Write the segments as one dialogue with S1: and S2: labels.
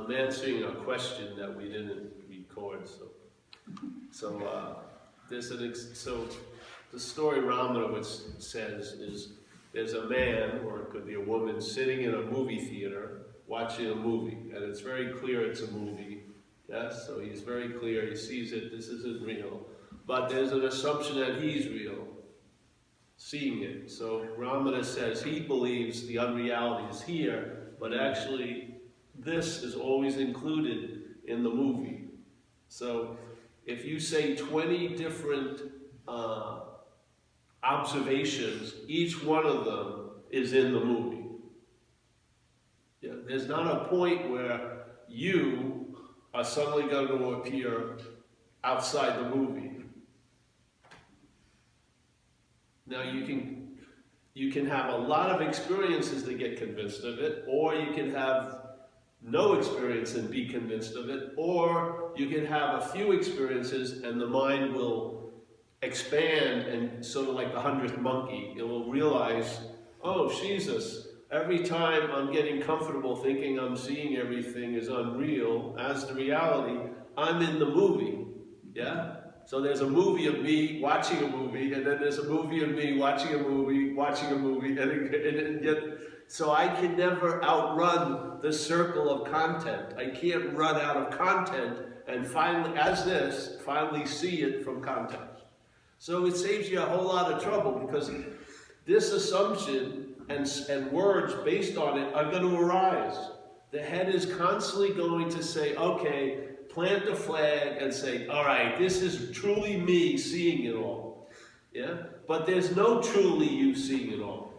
S1: I'm answering a question that we didn't record. So the story Ramanujan says is there's a man, or it could be a woman, sitting in a movie theater watching a movie, and it's very clear it's a movie. Yes, so he's very clear. He sees it. This isn't real, but there's an assumption that he's real, seeing it. So Ramana says he believes the unreality is here, but actually this is always included in the movie. So if you say 20 different observations, each one of them is in the movie. Yeah, there's not a point where you are suddenly going to appear outside the movie. Now you can have a lot of experiences to get convinced of it, or you can have no experience and be convinced of it, or you can have a few experiences and the mind will expand, and sort of like the 100th monkey, it will realize, oh, Jesus, every time I'm getting comfortable thinking I'm seeing everything is unreal, as the reality, I'm in the movie, yeah? So there's a movie of me watching a movie, and then there's a movie of me watching a movie, and yet, so I can never outrun the circle of content. I can't run out of content and finally see it from context. So it saves you a whole lot of trouble, because this assumption and words based on it are going to arise. The head is constantly going to say, okay, plant the flag and say, all right, this is truly me seeing it all. Yeah? But there's no truly you seeing it all.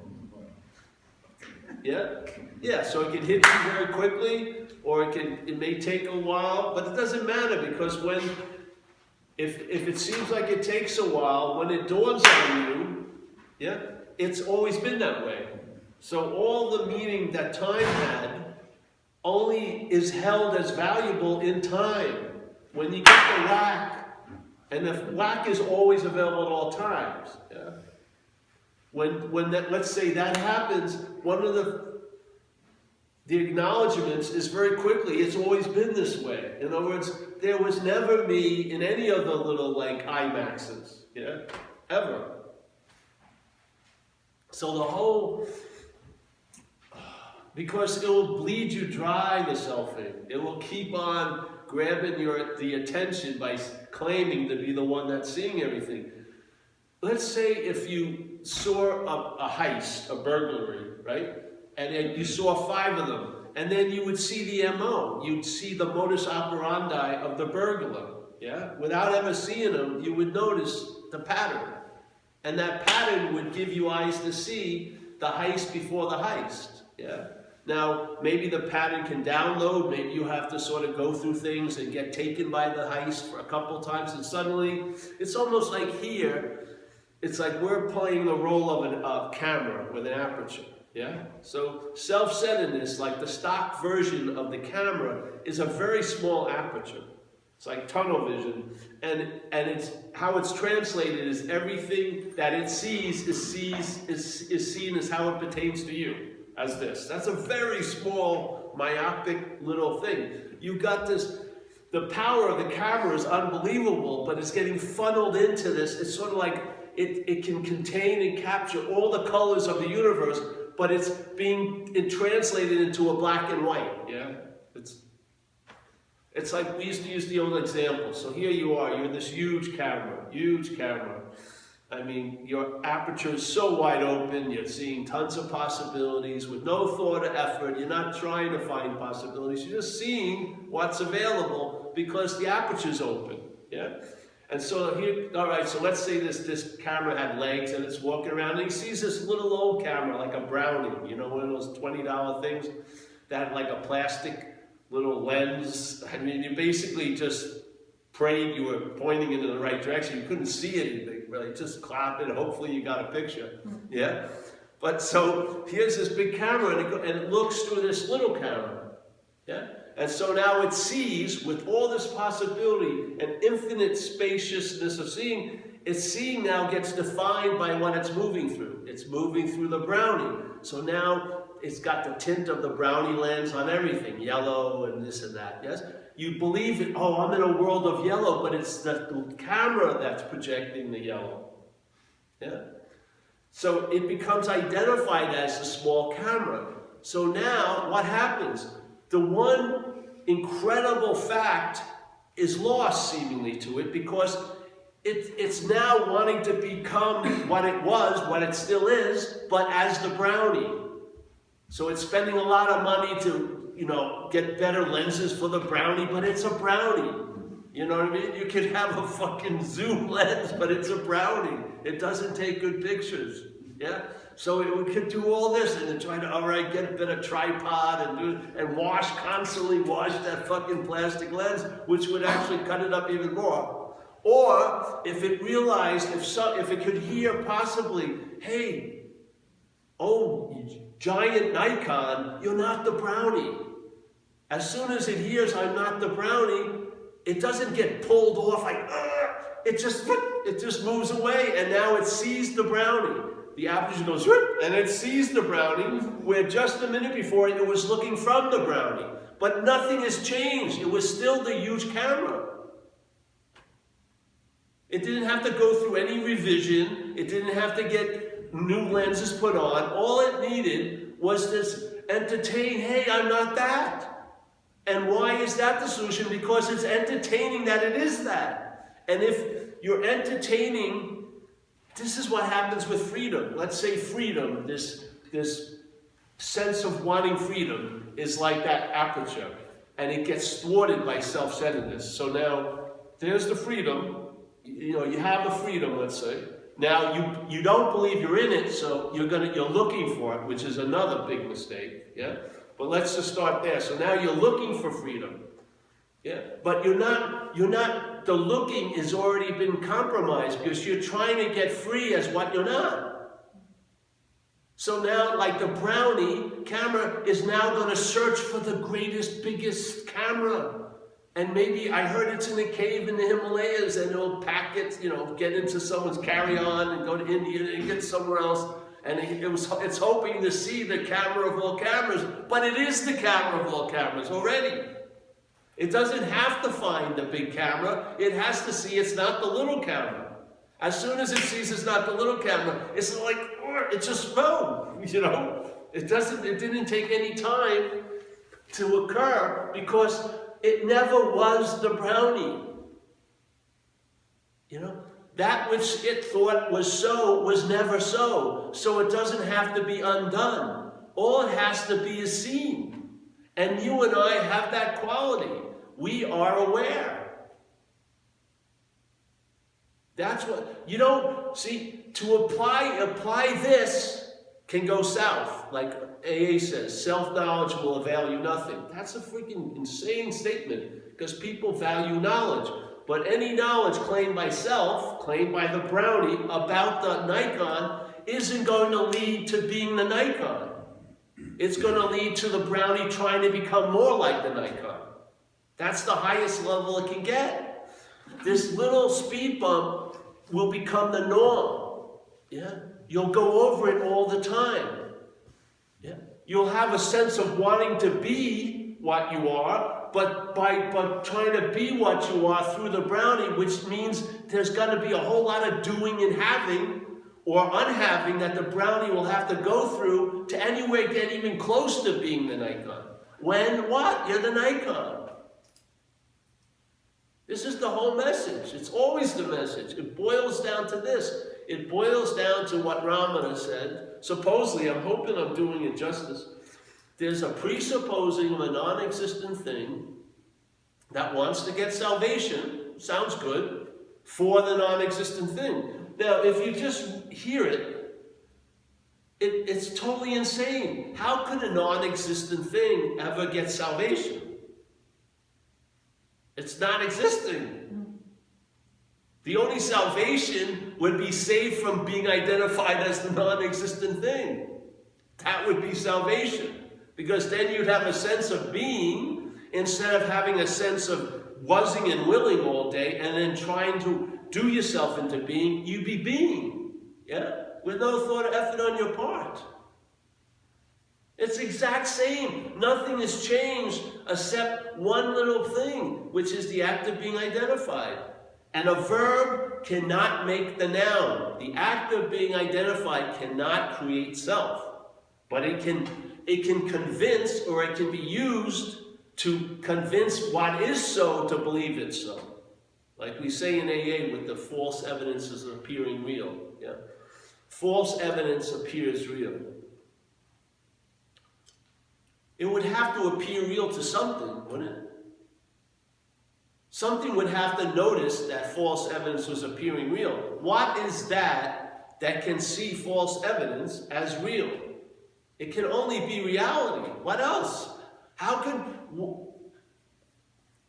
S1: Yeah? Yeah, so it can hit you very quickly, or it may take a while, but it doesn't matter, because if it seems like it takes a while, when it dawns on you, yeah, it's always been that way. So all the meaning that time had only is held as valuable in time. When you get the whack, and the whack is always available at all times. Yeah? When that, let's say that happens, one of the acknowledgments is very quickly, it's always been this way. In other words, there was never me in any of the little like IMAXs, yeah, ever. So the whole, because it will bleed you dry, the selfing. It will keep on grabbing the attention by claiming to be the one that's seeing everything. Let's say if you saw a heist, a burglary, right? And you saw 5 of them, and then you would see the MO. You'd see the modus operandi of the burglar, yeah? Without ever seeing them, you would notice the pattern. And that pattern would give you eyes to see the heist before the heist, yeah? Now, maybe the pattern can download, maybe you have to sort of go through things and get taken by the heist for a couple times, and suddenly, it's almost like here, it's like we're playing the role of a camera with an aperture, yeah? So self-centeredness, like the stock version of the camera, is a very small aperture. It's like tunnel vision, and it's how it's translated is everything that it sees is seen as how it pertains to you, as this. That's a very small, myopic little thing. You got this. The power of the camera is unbelievable, but it's getting funneled into this. It's sort of like it can contain and capture all the colors of the universe, but it's being translated into a black and white. Yeah, it's like we used to use the old example. So here you are, you're this huge camera. I mean, your aperture is so wide open, you're seeing tons of possibilities with no thought or effort. You're not trying to find possibilities, you're just seeing what's available because the aperture's open. Yeah? And so here, all right, so let's say this camera had legs and it's walking around and he sees this little old camera like a Brownie, you know, one of those $20 things that had like a plastic little lens. I mean, you basically just prayed you were pointing into the right direction. You couldn't see anything, really. Just clap it. Hopefully you got a picture. Yeah? But so here's this big camera, and it looks through this little camera. Yeah? And so now it sees, with all this possibility and infinite spaciousness of seeing, its seeing now gets defined by what it's moving through. It's moving through the Brownie. So now it's got the tint of the brownie lens on everything, yellow and this and that, yes? You believe it, oh, I'm in a world of yellow, but it's the camera that's projecting the yellow, yeah? So it becomes identified as a small camera. So now, what happens? The one incredible fact is lost, seemingly, to it, because it's now wanting to become what it was, what it still is, but as the brownie. So it's spending a lot of money to, get better lenses for the brownie, but it's a brownie. You know what I mean? You could have a fucking zoom lens, but it's a brownie. It doesn't take good pictures. Yeah? So we could do all this and then try to, all right, get a bit of tripod and constantly wash that fucking plastic lens, which would actually cut it up even more. Or if it realized, if it could hear possibly, hey, oh, giant Nikon, you're not the brownie. As soon as it hears I'm not the brownie, it doesn't get pulled off like, it just moves away, and now it sees the brownie. The aperture goes, and it sees the brownie, where just a minute before it was looking from the brownie. But nothing has changed. It was still the huge camera. It didn't have to go through any revision. It didn't have to get new lenses put on. All it needed was this entertain, hey, I'm not that. And why is that the solution? Because it's entertaining that it is that. And if you're entertaining, this is what happens with freedom. Let's say freedom, this sense of wanting freedom is like that aperture. And it gets thwarted by self-centeredness. So now, there's the freedom. You have the freedom, let's say. Now, you don't believe you're in it, so you're looking for it, which is another big mistake, yeah? But let's just start there. So now you're looking for freedom, yeah? But you're not, the looking has already been compromised because you're trying to get free as what you're not. So now, like the brownie camera is now going to search for the greatest, biggest camera. And maybe I heard it's in a cave in the Himalayas and it'll pack it, get into someone's carry-on and go to India and get somewhere else. And it's hoping to see the camera of all cameras, but it is the camera of all cameras already. It doesn't have to find the big camera. It has to see it's not the little camera. As soon as it sees it's not the little camera, it's like, it just boom, It didn't take any time to occur because it never was the brownie. That which it thought was so was never so. So it doesn't have to be undone. All it has to be is seen. And you and I have that quality. We are aware. That's what, to apply this can go south. Like AA says, self-knowledge will avail you nothing. That's a freaking insane statement because people value knowledge. But any knowledge claimed by self, claimed by the brownie about the Nikon, isn't going to lead to being the Nikon. It's going to lead to the brownie trying to become more like the Nikon. That's the highest level it can get. This little speed bump will become the norm. Yeah? You'll go over it all the time. Yeah? You'll have a sense of wanting to be what you are, but by trying to be what you are through the brownie, which means there's got to be a whole lot of doing and having or unhaving that the brownie will have to go through to anywhere get even close to being the Nikon. When what? You're the Nikon. This is the whole message. It's always the message. It boils down to this. It boils down to what Ramana said. Supposedly, I'm hoping I'm doing it justice. There's a presupposing of a non-existent thing that wants to get salvation, sounds good, for the non-existent thing. Now, if you just hear it, it's totally insane. How could a non-existent thing ever get salvation? It's not existing. The only salvation would be saved from being identified as the non-existent thing. That would be salvation. Because then you'd have a sense of being instead of having a sense of wasing and willing all day and then trying to do yourself into being. You'd be being. Yeah? With no thought or effort on your part. It's the exact same. Nothing has changed except one little thing, which is the act of being identified. And a verb cannot make the noun. The act of being identified cannot create self. But it can convince, or it can be used to convince what is so to believe it's so. Like we say in AA with the false evidences appearing real. Yeah? False evidence appears real. It would have to appear real to something, wouldn't it? Something would have to notice that false evidence was appearing real. What is that can see false evidence as real? It can only be reality. What else? How could,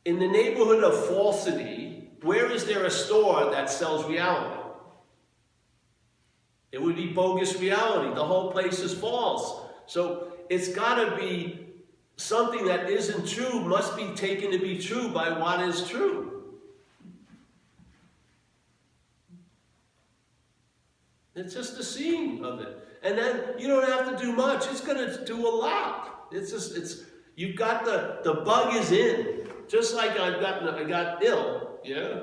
S1: in the neighborhood of falsity, where is there a store that sells reality? It would be bogus reality. The whole place is false. So it's got to be something that isn't true, must be taken to be true by what is true. It's just the seeing of it. And then you don't have to do much. It's going to do a lot. You've got the bug is in. Just like I got ill, yeah?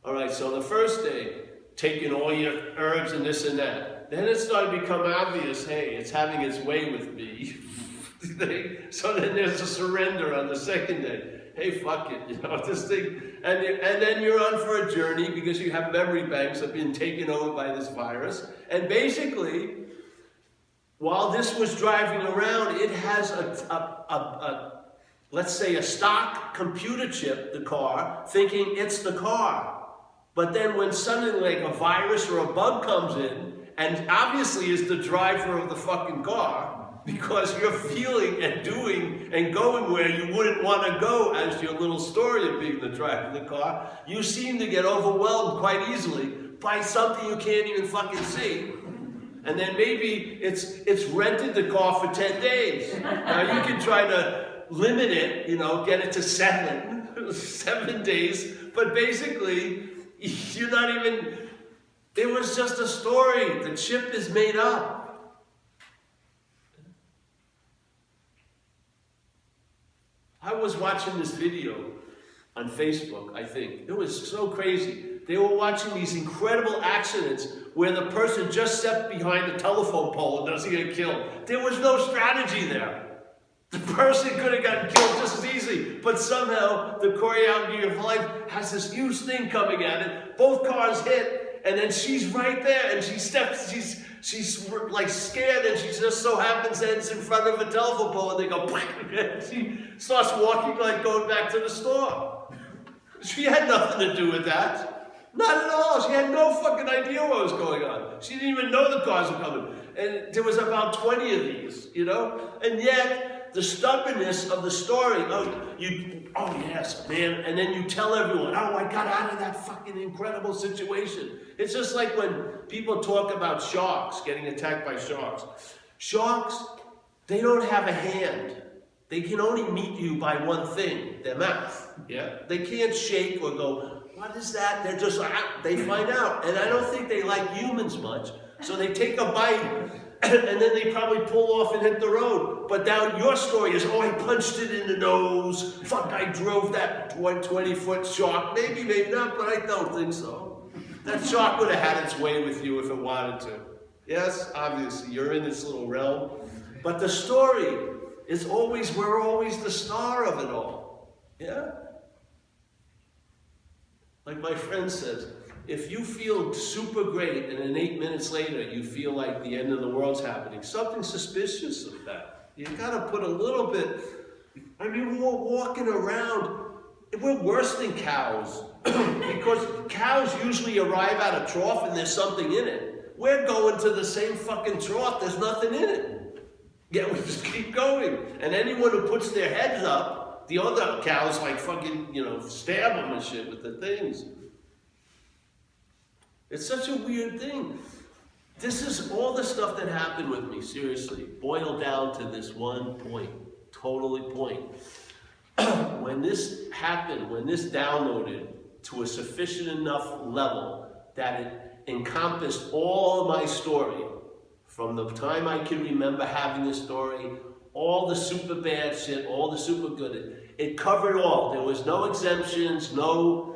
S1: All right, so the first day, taking all your herbs and this and that. Then it started to become obvious, hey, it's having its way with me. So then there's a surrender on the second day. Hey, fuck it, this thing. And then you're on for a journey because you have memory banks that have been taken over by this virus. And basically, while this was driving around, it has let's say a stock computer chip, the car, thinking it's the car. But then when suddenly like a virus or a bug comes in, and obviously is the driver of the fucking car, because you're feeling and doing and going where you wouldn't want to go as your little story of being the driver of the car, you seem to get overwhelmed quite easily by something you can't even fucking see. And then maybe it's rented the car for 10 days. Now you can try to limit it, get it to 7 days, but basically, you're not even, it was just a story. The chip is made up. I was watching this video on Facebook, I think. It was so crazy. They were watching these incredible accidents where the person just stepped behind a telephone pole and doesn't get killed. There was no strategy there. The person could have gotten killed just as easily, but somehow the choreography of life has this huge thing coming at it. Both cars hit, and then she's right there, and she steps, she's like scared, and she just so happens that it's in front of a telephone pole, and they go, and she starts walking like going back to the store. She had nothing to do with that. Not at all. She had no fucking idea what was going on. She didn't even know the cars were coming. And there was about 20 of these, and yet, the stubbornness of the story, oh yes, man, and then you tell everyone, I got out of that fucking incredible situation. It's just like when people talk about sharks, getting attacked by sharks. Sharks, they don't have a hand. They can only meet you by one thing, their mouth, yeah? They can't shake or go, what is that? They're just like, they find out. And I don't think they like humans much, so they take a bite, and then they probably pull off and hit the road. But now your story is, I punched it in the nose. Fuck, I drove that 20-foot shark. Maybe, maybe not, but I don't think so. That shark would have had its way with you if it wanted to. Yes, obviously, you're in this little realm. But the story is always, we're always the star of it all. Yeah? Like my friend says, if you feel super great and then 8 minutes later you feel like the end of the world's happening, something suspicious of that. You gotta put a little bit, we're walking around, we're worse than cows. Because cows usually arrive at a trough and there's something in it. We're going to the same fucking trough, there's nothing in it. Yeah, we just keep going. And anyone who puts their heads up, the other cows like fucking, stab them and shit with the things. It's such a weird thing. This is all the stuff that happened with me, seriously, boiled down to this one point, totally point. When this happened, when this downloaded to a sufficient enough level that encompassed all of my story, from the time I can remember having a story, all the super bad shit, all the super good. It covered all. There was no exemptions, no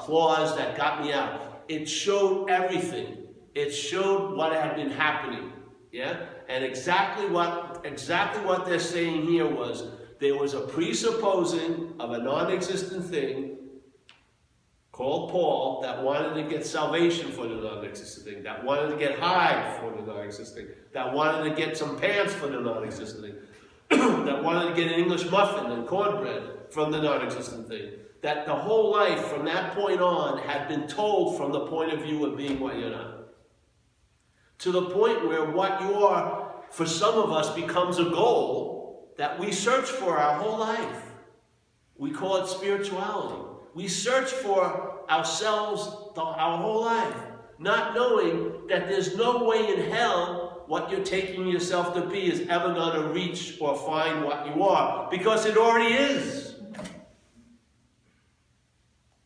S1: clause that got me out. It showed everything. It showed what had been happening. Yeah? And exactly what they're saying here was, there was a presupposing of a non-existent thing called Paul that wanted to get salvation for the non-existent thing, that wanted to get high for the non-existent thing, that wanted to get some pants for the non-existent thing, that wanted to get an English muffin and cornbread from the non-existent thing. That the whole life from that point on had been told from the point of view of being what you're not. To the point where what you are, for some of us, becomes a goal that we search for our whole life. We call it spirituality. We search for ourselves our whole life, not knowing that there's no way in hell what you're taking yourself to be is ever going to reach or find what you are, because it already is.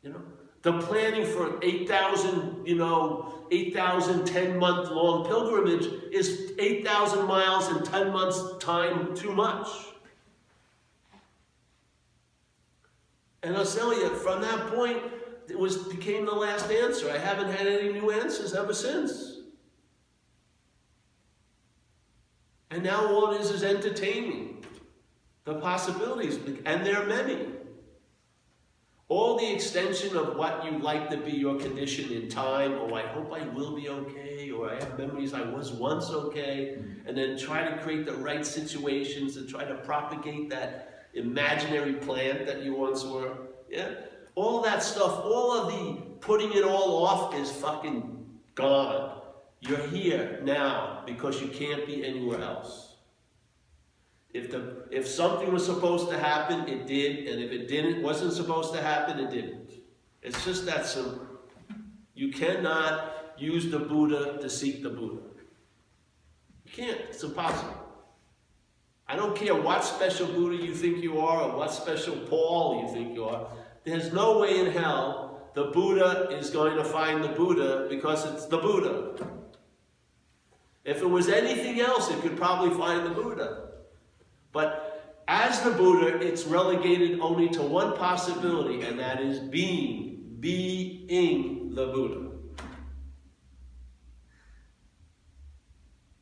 S1: You know, the planning for 8,000, 10-month-long pilgrimage is 8,000 miles in 10 months' time too much. And I'll tell you, from that point, it became the last answer. I haven't had any new answers ever since. And now all it is entertaining the possibilities, and there are many. All the extension of what you'd like to be your condition in time, or I hope I will be okay, or I have memories I was once okay, and then try to create the right situations and try to propagate that imaginary plant that you once were. Yeah? All that stuff, all of the putting it all off is fucking gone. You're here now because you can't be anywhere else. If something was supposed to happen, it did, and if it wasn't supposed to happen, it didn't. It's just that simple. You cannot use the Buddha to seek the Buddha. You can't. It's impossible. I don't care what special Buddha you think you are or what special Paul you think you are. There's no way in hell the Buddha is going to find the Buddha because it's the Buddha. If it was anything else, it could probably find the Buddha. But as the Buddha, it's relegated only to one possibility, and that is being the Buddha.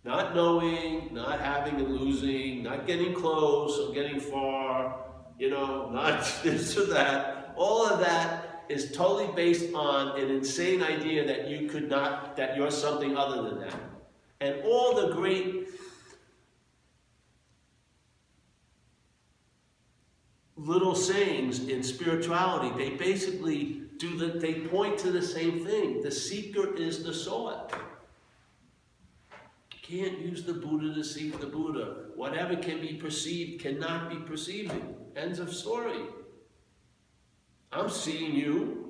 S1: Not knowing, not having and losing, not getting close or getting far, not this or that. All of that is totally based on an insane idea that that you're something other than that. And all the great little sayings in spirituality, they basically they point to the same thing. The seeker is the sought. You can't use the Buddha to seek the Buddha. Whatever can be perceived cannot be perceiving. Ends of story. I'm seeing you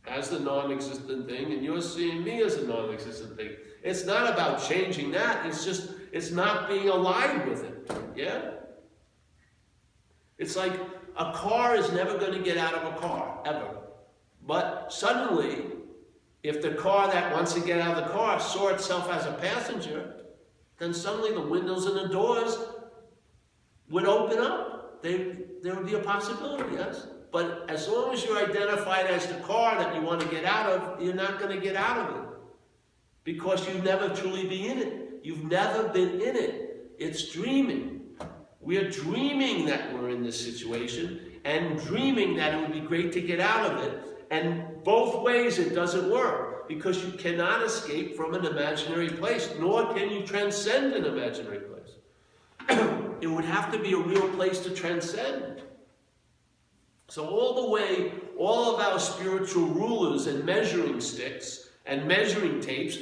S1: as the non-existent thing, and you're seeing me as a non-existent thing. It's not about changing that. It's not being aligned with it. Yeah? It's like a car is never going to get out of a car, ever. But suddenly, if the car that wants to get out of the car saw itself as a passenger, then suddenly the windows and the doors would open up. There would be a possibility, yes? But as long as you're identified as the car that you want to get out of, you're not going to get out of it. Because you've never truly been in it. You've never been in it. It's dreaming. We're dreaming that we're in this situation and dreaming that it would be great to get out of it. And both ways it doesn't work, because you cannot escape from an imaginary place, nor can you transcend an imaginary place. It would have to be a real place to transcend. So all of our spiritual rulers and measuring sticks and measuring tapes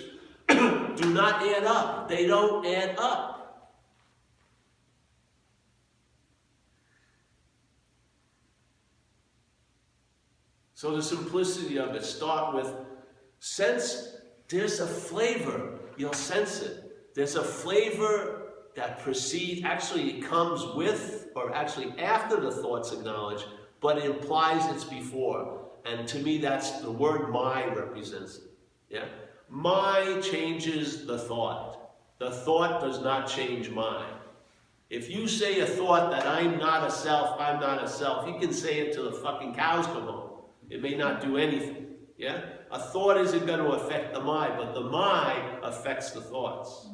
S1: do not add up. They don't add up. So the simplicity of it, start with sense. There's a flavor. You'll sense it. There's a flavor that precedes, actually it comes with, or actually after the thoughts acknowledged, but it implies it's before. And to me, that's the word my represents it. Yeah? My changes the thought. The thought does not change mine. If you say a thought that I'm not a self, I'm not a self, you can say it till the fucking cows come home. It may not do anything. Yeah? A thought isn't going to affect the mind, but the mind affects the thoughts.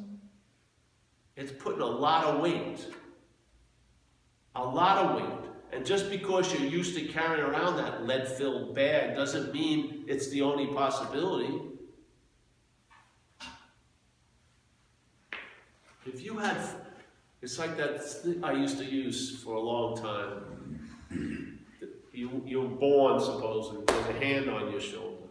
S1: It's putting a lot of weight. A lot of weight. And just because you're used to carrying around that lead-filled bag doesn't mean it's the only possibility. If you had, it's like that thing I used to use for a long time. You're born, supposedly, with a hand on your shoulder.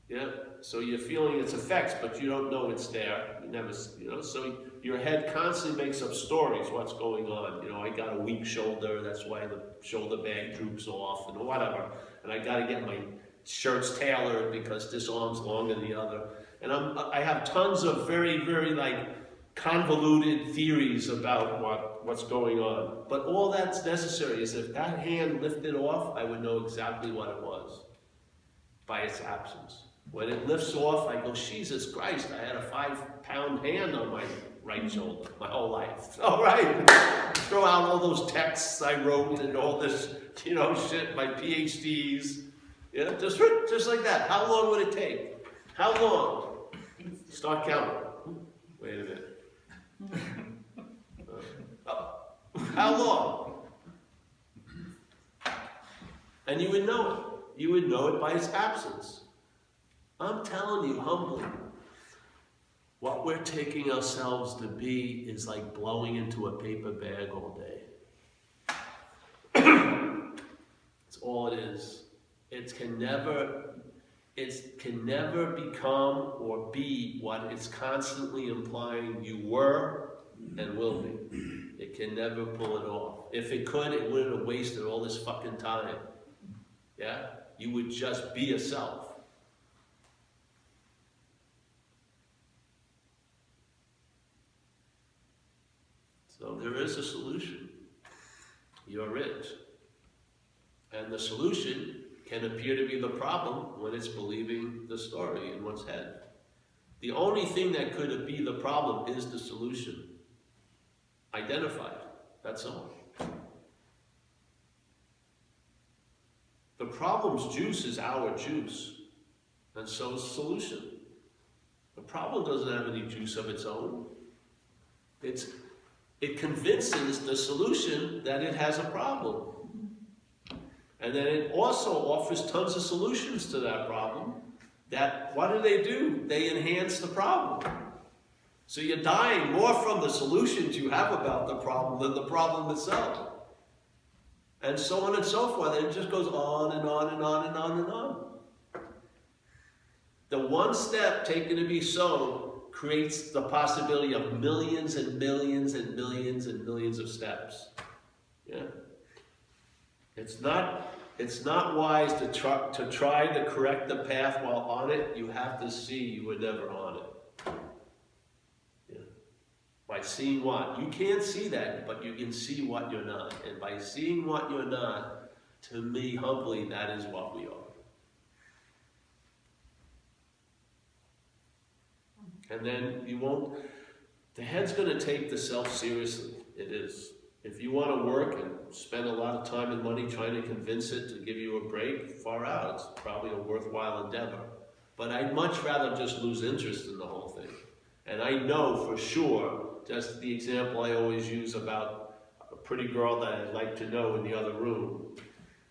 S1: Yeah? So you're feeling its effects, but you don't know it's there. You never, so your head constantly makes up stories, what's going on. I got a weak shoulder, that's why the shoulder bag droops off, and whatever. And I got to get my shirts tailored because this arm's longer than the other. And I have tons of very, very, convoluted theories about what's going on. But all that's necessary is if that hand lifted off, I would know exactly what it was by its absence. When it lifts off, I go, Jesus Christ, I had a 5-pound hand on my right shoulder my whole life. All right. Throw out all those texts I wrote and all this, shit, my PhDs. Just like that. How long would it take? How long? Start counting. Wait a minute. How long? And you would know it. You would know it by its absence. I'm telling you humbly, what we're taking ourselves to be is like blowing into a paper bag all day. It's all it is. It can never become or be what it's constantly implying you were and will be. It can never pull it off. If it could, it wouldn't have wasted all this fucking time. Yeah? You would just be a self. So there is a solution. You're it. And the solution can appear to be the problem when it's believing the story in one's head. The only thing that could be the problem is the solution. Identified. That's all. The problem's juice is our juice. And so is the solution. The problem doesn't have any juice of its own. It convinces the solution that it has a problem. And then it also offers tons of solutions to that problem. What do? They enhance the problem. So you're dying more from the solutions you have about the problem than the problem itself. And so on and so forth. And it just goes on and on and on and on and on. The one step taken to be so creates the possibility of millions and millions and millions and millions of steps. Yeah? It's not wise to try to correct the path while on it. You have to see you were never on it. Yeah. By seeing what? You can't see that, but you can see what you're not. And by seeing what you're not, to me, humbly, that is what we are. And then the head's going to take the self seriously. It is. If you want to work and spend a lot of time and money trying to convince it to give you a break, far out. It's probably a worthwhile endeavor. But I'd much rather just lose interest in the whole thing. And I know for sure, just the example I always use about a pretty girl that I'd like to know in the other room.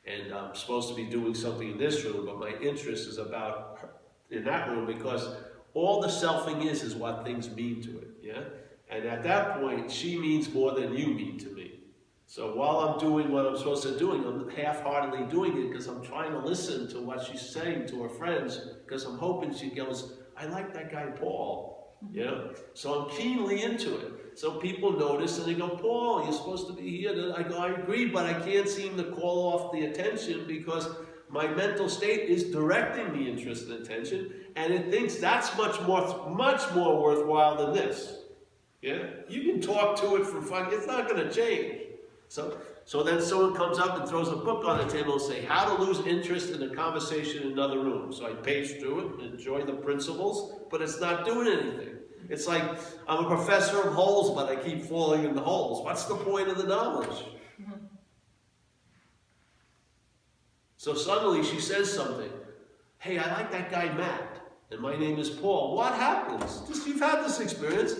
S1: And I'm supposed to be doing something in this room, but my interest is about her in that room because all the selfing is what things mean to it, yeah? And at that point, she means more than you mean to me. So while I'm doing what I'm supposed to do, I'm half-heartedly doing it because I'm trying to listen to what she's saying to her friends because I'm hoping she goes, I like that guy Paul, you know? So I'm keenly into it. So people notice and they go, Paul, you're supposed to be here. I go, I agree, but I can't seem to call off the attention because my mental state is directing the interest and attention, and it thinks that's much more worthwhile than this. Yeah? You can talk to it for fun. It's not going to change. So then someone comes up and throws a book on the table and say, how to lose interest in a conversation in another room. So I page through it, enjoy the principles, but it's not doing anything. It's like, I'm a professor of holes, but I keep falling in the holes. What's the point of the knowledge? So suddenly she says something. Hey, I like that guy Matt, and my name is Paul. What happens? Just, you've had this experience.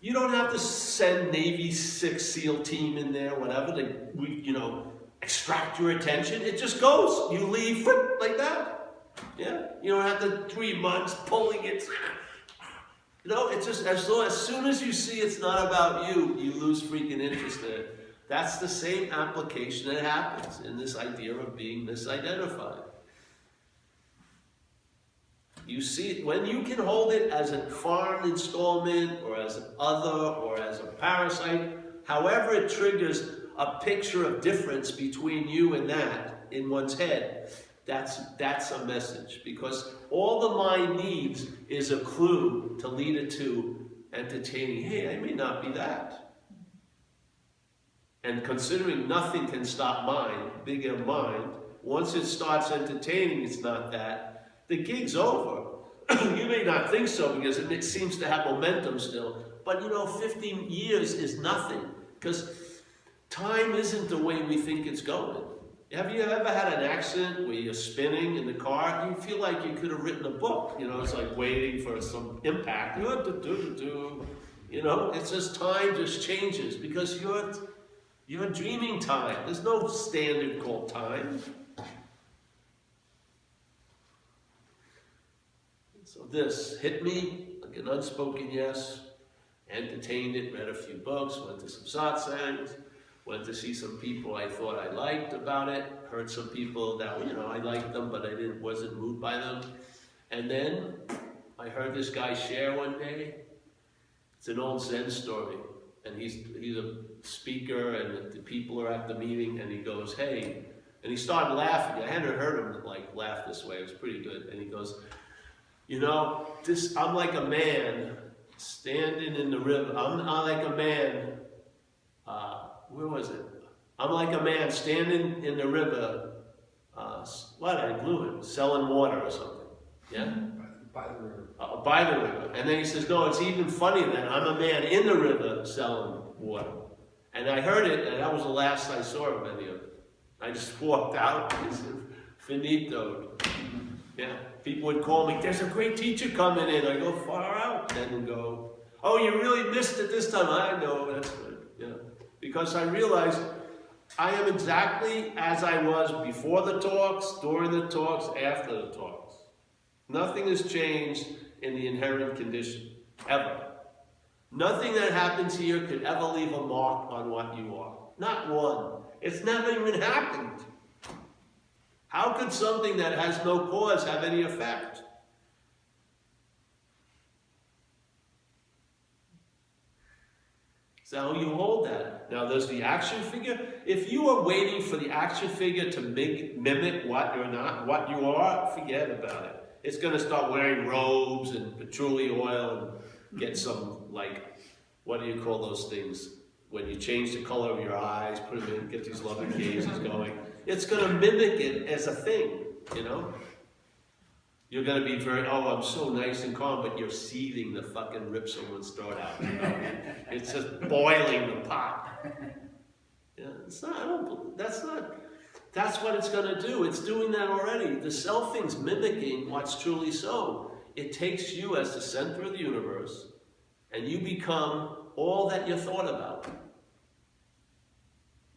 S1: You don't have to send Navy 6 SEAL team in there, whatever, to, extract your attention. It just goes. You leave like that. Yeah? You don't have to 3 months pulling it. It's just as soon as you see it's not about you, you lose freaking interest in it. That's the same application that happens in this idea of being misidentified. You see it when you can hold it as a foreign installment or as an other or as a parasite, however it triggers a picture of difference between you and that in one's head, that's a message. Because all the mind needs is a clue to lead it to entertaining. Hey, I may not be that. And considering nothing can stop mind, bigger mind, once it starts entertaining it's not that, the gig's over. You may not think so because it seems to have momentum still. But 15 years is nothing. Because time isn't the way we think it's going. Have you ever had an accident where you're spinning in the car? You feel like you could have written a book. It's like waiting for some impact. It's just time just changes because you're dreaming time. There's no standard called time. So this hit me like an unspoken yes, entertained it, read a few books, went to some satsangs, went to see some people I thought I liked about it, heard some people that, I liked them, but I wasn't moved by them. And then I heard this guy share one day. It's an old Zen story. And he's a speaker, and the people are at the meeting, and he goes, hey, and he started laughing. I hadn't heard him laugh this way. It was pretty good. And he goes, I'm like a man standing in the river. I'm like a man, where was it? I'm like a man standing in the river, I blew it, selling water or something. Yeah?
S2: By the river.
S1: By the river. And then he says, no, it's even funnier than I'm a man in the river selling water. And I heard it, and that was the last I saw of any of it. I just walked out. He said, finito. Yeah. People would call me, there's a great teacher coming in. I go, far out. Then go, oh, you really missed it this time. I know, that's good. Yeah. Because I realized I am exactly as I was before the talks, during the talks, after the talks. Nothing has changed in the inherent condition, ever. Nothing that happens here could ever leave a mark on what you are. Not one. It's never even happened. How could something that has no cause have any effect? So you hold that. Now there's the action figure. If you are waiting for the action figure to mimic what you're not, what you are, forget about it. It's going to start wearing robes and patchouli oil and get some, what do you call those things? When you change the color of your eyes, put them in, get these loving gazes going. It's going to mimic it as a thing, You're going to be I'm so nice and calm, but you're seething the fucking rip someone's throat out. It's just boiling the pot. Yeah, that's what it's going to do. It's doing that already. The self thing's mimicking what's truly so. It takes you as the center of the universe, and you become all that you thought about.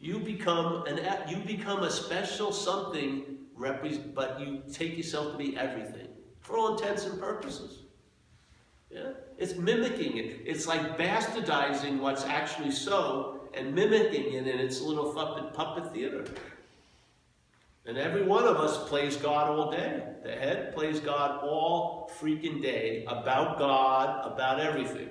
S1: You become a special something, but you take yourself to be everything, for all intents and purposes. Yeah? It's mimicking it. It's like bastardizing what's actually so, and mimicking it in its little puppet theater. And every one of us plays God all day. The head plays God all freaking day, about God, about everything.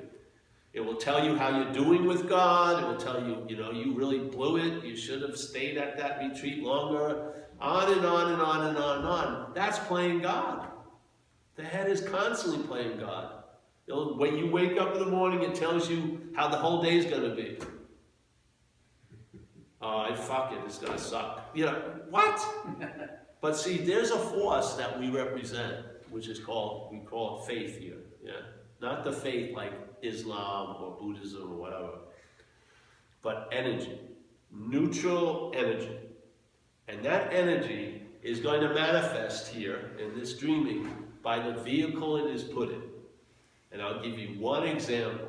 S1: It will tell you how you're doing with God. It will tell you, you really blew it. You should have stayed at that retreat longer. On and on and on and on and on. That's playing God. The head is constantly playing God. When you wake up in the morning, it tells you how the whole day is going to be. fuck it, it's gonna suck. You know, what? But see, there's a force that we represent, which is called, we call it faith here. Yeah, not the faith like Islam or Buddhism or whatever, but energy, neutral energy. And that energy is going to manifest here in this dreaming by the vehicle it is put in. And I'll give you one example.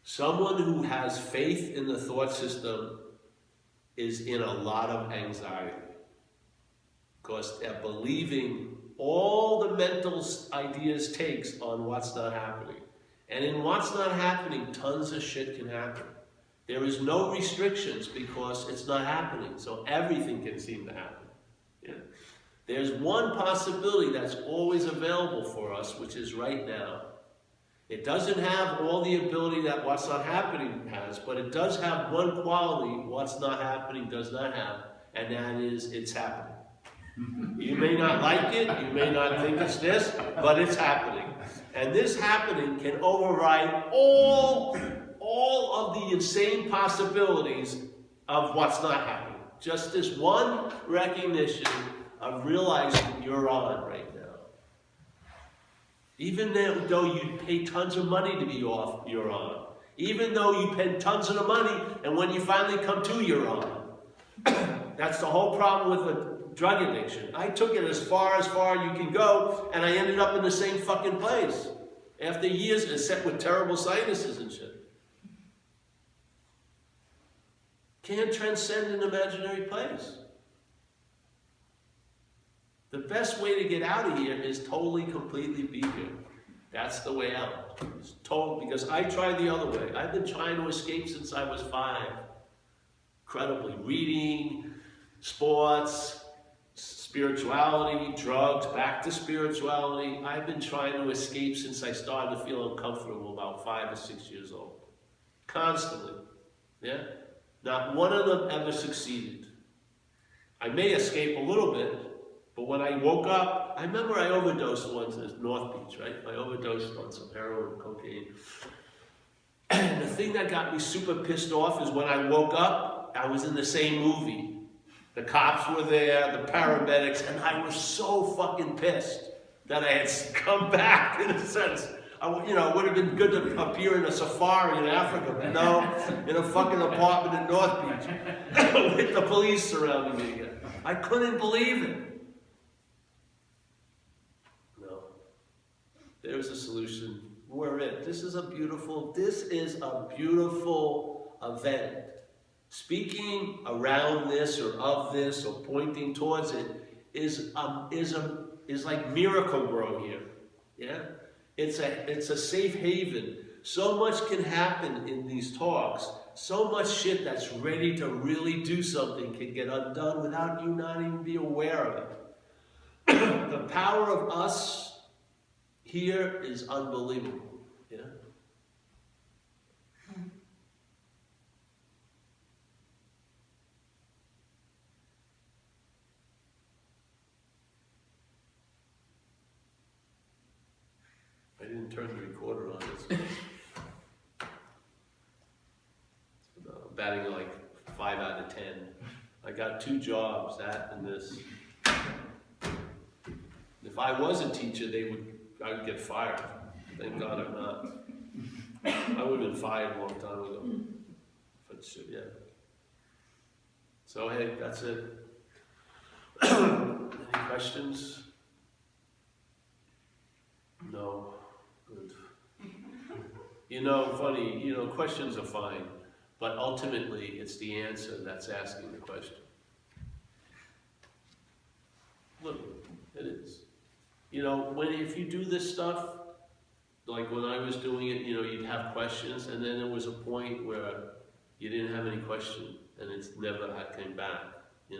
S1: Someone who has faith in the thought system is in a lot of anxiety because they're believing all the mental ideas takes on what's not happening. And in what's not happening, tons of shit can happen. There is no restrictions because it's not happening, so everything can seem to happen. Yeah. There's one possibility that's always available for us, which is right now. It doesn't have all the ability that what's not happening has, but it does have one quality what's not happening does not have, and that is it's happening. You may not like it, you may not think it's this, but it's happening. And this happening can override all of the insane possibilities of what's not happening. Just this one recognition of realizing you're on right now. Even though you pay tons of money to be off, you're on. Even though you pay tons of money, and when you finally come to, you're on. That's the whole problem with a drug addiction. I took it as far you can go, and I ended up in the same fucking place. After years, except with terrible sinuses and shit. Can't transcend an imaginary place. The best way to get out of here is totally, completely be here. That's the way out. It's total, because I tried the other way. I've been trying to escape since I was 5. Incredibly. Reading, sports, spirituality, drugs, back to spirituality. I've been trying to escape since I started to feel uncomfortable about 5 or 6 years old. Constantly. Yeah? Not one of them ever succeeded. I may escape a little bit, but when I woke up, I remember I overdosed once in North Beach, right? I overdosed on some heroin and cocaine. And the thing that got me super pissed off is when I woke up, I was in the same movie. The cops were there, the paramedics, and I was so fucking pissed that I had come back, in a sense. It would have been good to appear in a safari in Africa, but no, in a fucking apartment in North Beach with the police surrounding me again. I couldn't believe it. No. There's a solution. We're it. This is a beautiful event. Speaking around this or of this or pointing towards it is like miracle grow here. Yeah? It's a safe haven. So much can happen in these talks. So much shit that's ready to really do something can get undone without you not even be aware of it. The power of us here is unbelievable. Yeah? I didn't turn the recorder on. I'm batting like 5 out of 10. I got 2 jobs, that and this. If I was a teacher, I would get fired. Thank God I'm not. I would have been fired a long time ago. But shit, yeah. So hey, that's it. Any questions? No. Good. Funny, questions are fine, but ultimately it's the answer that's asking the question. Look, it is. If you do this stuff, like when I was doing it, you'd have questions, and then there was a point where you didn't have any question, and it's never came back, You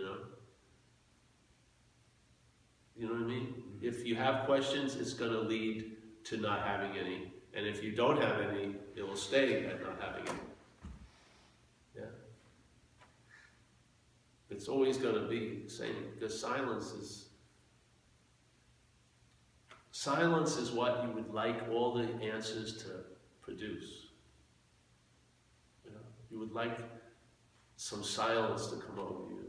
S1: know what I mean? If you have questions, it's going to lead to not having any. And if you don't have any, it will stay at not having any. Yeah. It's always going to be the same, because silence is what you would like all the answers to produce. You would like some silence to come over you.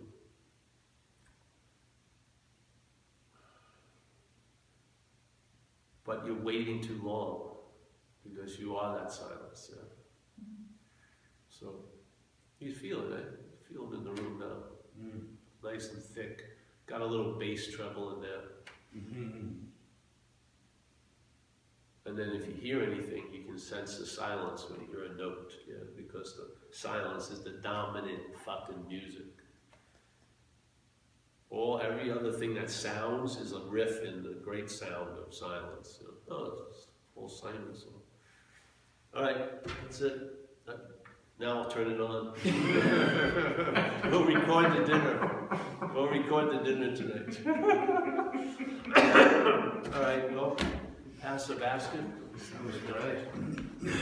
S1: But you're waiting too long because you are that silence. Yeah? So you feel it, eh? You feel it in the room now. Nice and thick. Got a little bass treble in there. And then if you hear anything, you can sense the silence when you hear a note, yeah, because the silence is the dominant fucking music. Every other thing that sounds is a riff in the great sound of silence. You know? Oh, it's just whole silence. All right, that's it. Now I'll turn it on. We'll record the dinner. We'll record the dinner tonight. All right, well, pass the basket.
S2: That was great.